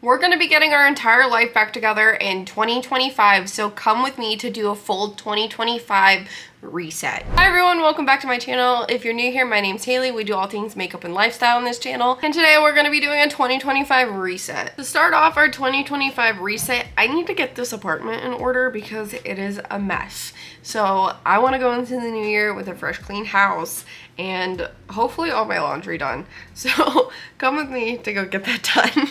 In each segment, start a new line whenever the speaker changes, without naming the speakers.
We're going to be getting our entire life back together in 2025, so come with me to do a full 2025 reset. Hi everyone, welcome back to my channel. If you're new here, my name's Haley. We do all things makeup and lifestyle on this channel, and today we're going to be doing a 2025 reset. To start off our 2025 reset, I need to get this apartment in order because it is a mess. So I want to go into the new year with a fresh, clean house and hopefully all my laundry done. So come with me to go get that done.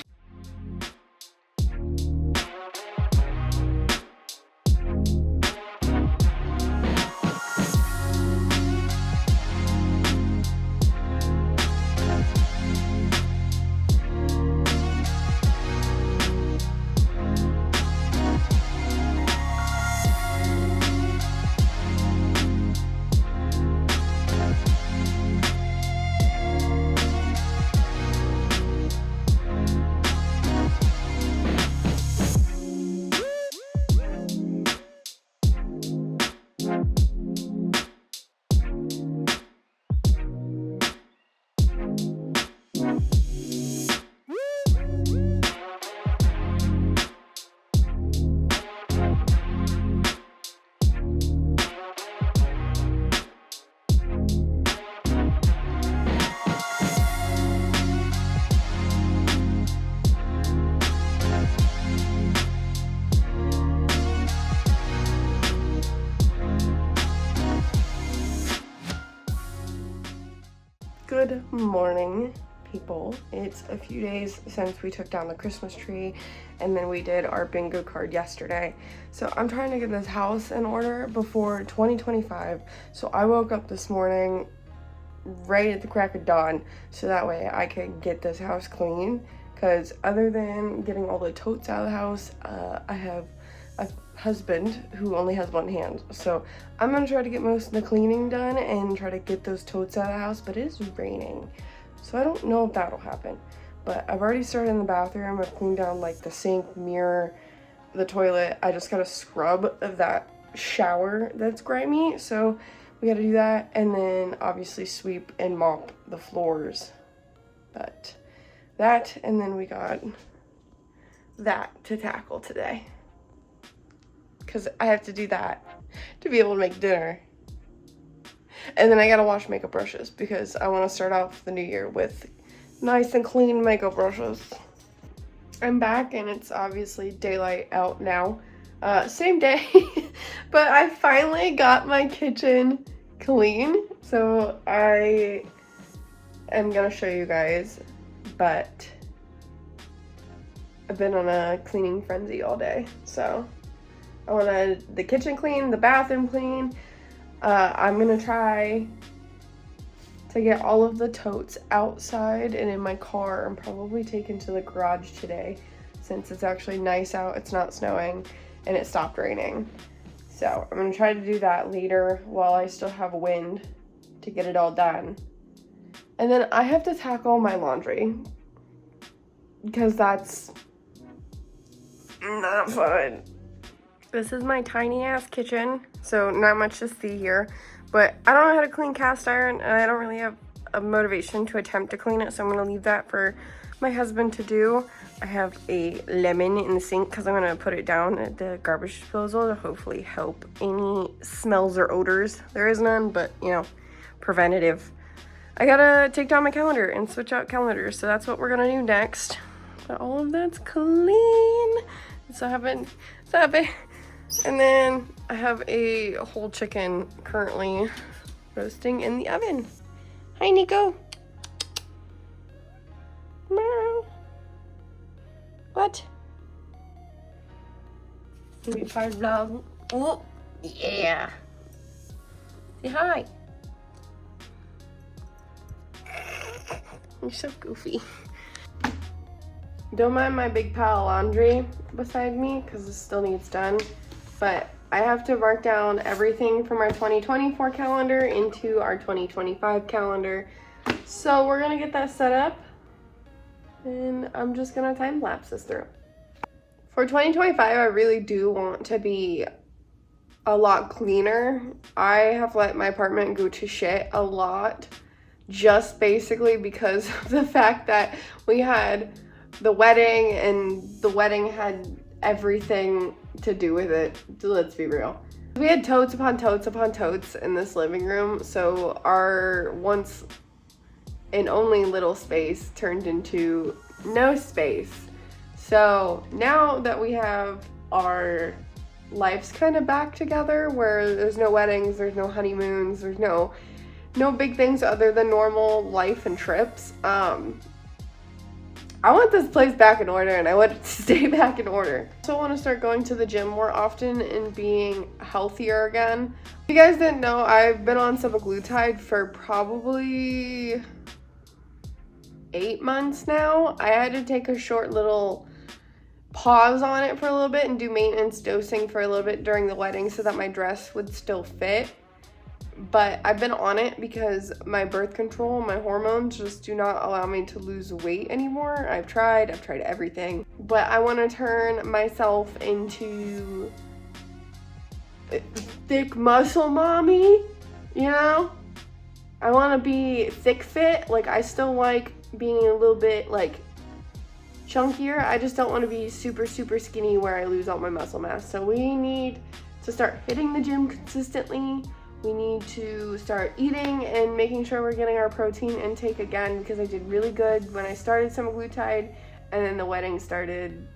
Good morning, people. It's a few days since we took down the Christmas tree, and then we did our bingo card yesterday. So I'm trying to get this house in order before 2025. So I woke up this morning right at the crack of dawn so that way I could get this house clean, because other than getting all the totes out of the house, I have a husband who only has one hand, so I'm gonna try to get most of the cleaning done and try to get those totes out of the house, but it is raining, so I don't know if that'll happen. But I've already started in the bathroom. I've cleaned down like the sink, mirror, the toilet. I just gotta scrub that shower that's grimy, so we gotta do that, and then obviously sweep and mop the floors. But that, and then we got that to tackle today, because I have to do that to be able to make dinner. And then I gotta wash makeup brushes because I want to start off the new year with nice and clean makeup brushes. I'm back and it's obviously daylight out now. Same day, but I finally got my kitchen clean. So I am gonna show you guys, but I've been on a cleaning frenzy all day. So I wanted the kitchen clean, the bathroom clean. I'm gonna try to get all of the totes outside and in my car and probably take into the garage today since it's actually nice out, it's not snowing, and it stopped raining. So I'm gonna try to do that later while I still have wind to get it all done. And then I have to tackle my laundry because that's not fun. This is my tiny ass kitchen, so not much to see here, but I don't know how to clean cast iron, and I don't really have a motivation to attempt to clean it, so I'm gonna leave that for my husband to do. I have a lemon in the sink because I'm gonna put it down at the garbage disposal to hopefully help any smells or odors. There is none, but you know, preventative. I gotta take down my calendar and switch out calendars, so that's what we're gonna do next. But all of that's clean. So I haven't. And then I have a whole chicken currently roasting in the oven. Hi, Nico. Meow. What? Maybe part vlog. Oh, yeah. Say hi. You're so goofy. Don't mind my big pile of laundry beside me because it still needs done. But I have to mark down everything from our 2024 calendar into our 2025 calendar. So we're gonna get that set up and I'm just gonna time lapse this through. For 2025, I really do want to be a lot cleaner. I have let my apartment go to shit a lot, just basically because of the fact that we had the wedding, and the wedding had everything to do with it. Let's be real. We had totes upon totes upon totes in this living room, so our once and only little space turned into no space. So now that we have our lives kind of back together, where there's no weddings, there's no honeymoons, there's no big things other than normal life and trips, I want this place back in order, and I want it to stay back in order. I also want to start going to the gym more often and being healthier again. If you guys didn't know, I've been on semaglutide for probably 8 months now. I had to take a short little pause on it for a little bit and do maintenance dosing for a little bit during the wedding so that my dress would still fit. But I've been on it because my birth control, my hormones just do not allow me to lose weight anymore. I've tried everything. But I want to turn myself into thick muscle mommy, you know? I want to be thick fit. Like, I still like being a little bit like chunkier. I just don't want to be super skinny where I lose all my muscle mass. So we need to start hitting the gym consistently. We need to start eating and making sure we're getting our protein intake again, because I did really good when I started semaglutide, and then the wedding started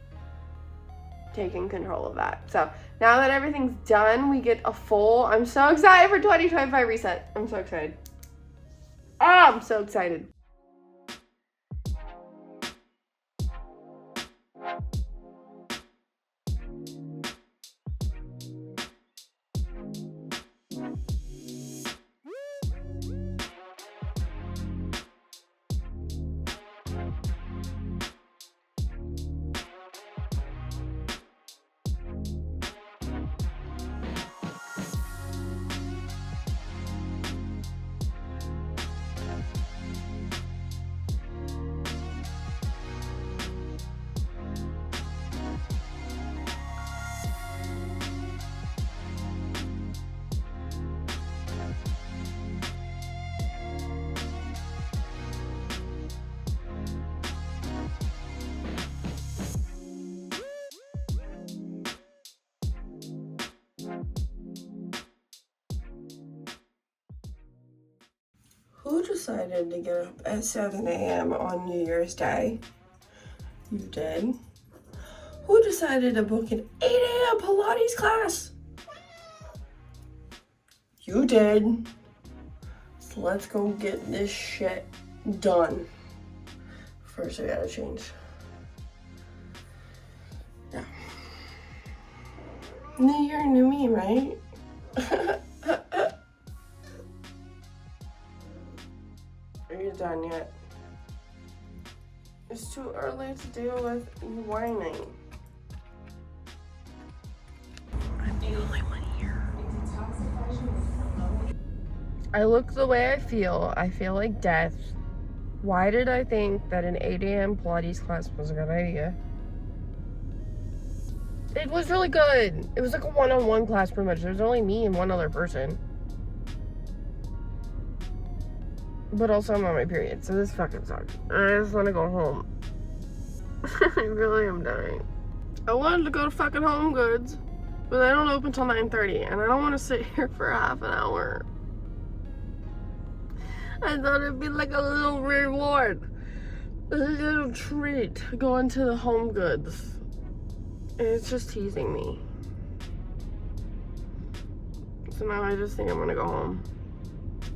taking control of that. So now that everything's done, we get a full, I'm so excited for 2025 reset. I'm so excited. Oh, I'm so excited. Who decided to get up at 7 a.m. on New Year's Day? You did. Who decided to book an 8 a.m. Pilates class? You did. So let's go get this shit done. First, I gotta change. Yeah. New year, new me, right? Are you done yet? It's too early to deal with you whining. I'm the only one here. I look the way I feel. I feel like death. Why did I think that an 8 a.m. Pilates class was a good idea? It was really good. It was like a one-on-one class pretty much. There was only me and one other person. But also I'm on my period, so this fucking sucks. I just want to go home. I really am dying. I wanted to go to fucking Home Goods, but they don't open till 9:30, and I don't want to sit here for half an hour. I thought it'd be like a little reward, a little treat going to the Home Goods. And it's just teasing me. So now I just think I'm gonna go home.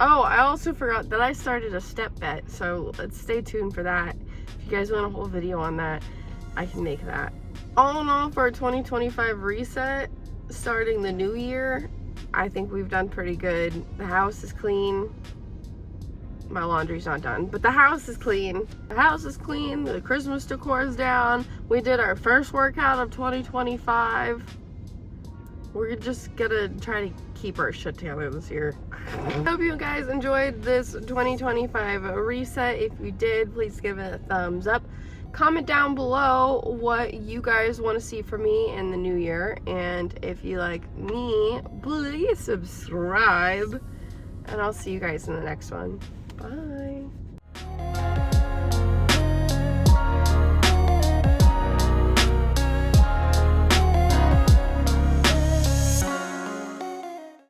Oh, I also forgot that I started a step bet, so let's stay tuned for that. If you guys want a whole video on that, I can make that. All in all, for our 2025 reset, starting the new year, I think we've done pretty good. The house is clean. My laundry's not done, but the house is clean. The house is clean, the Christmas decor is down. We did our first workout of 2025. We're just gonna try to keep our shit together this year. Hope you guys enjoyed this 2025 reset. If you did, please give it a thumbs up. Comment down below what you guys want to see from me in the new year. And if you like me, please subscribe. And I'll see you guys in the next one. Bye.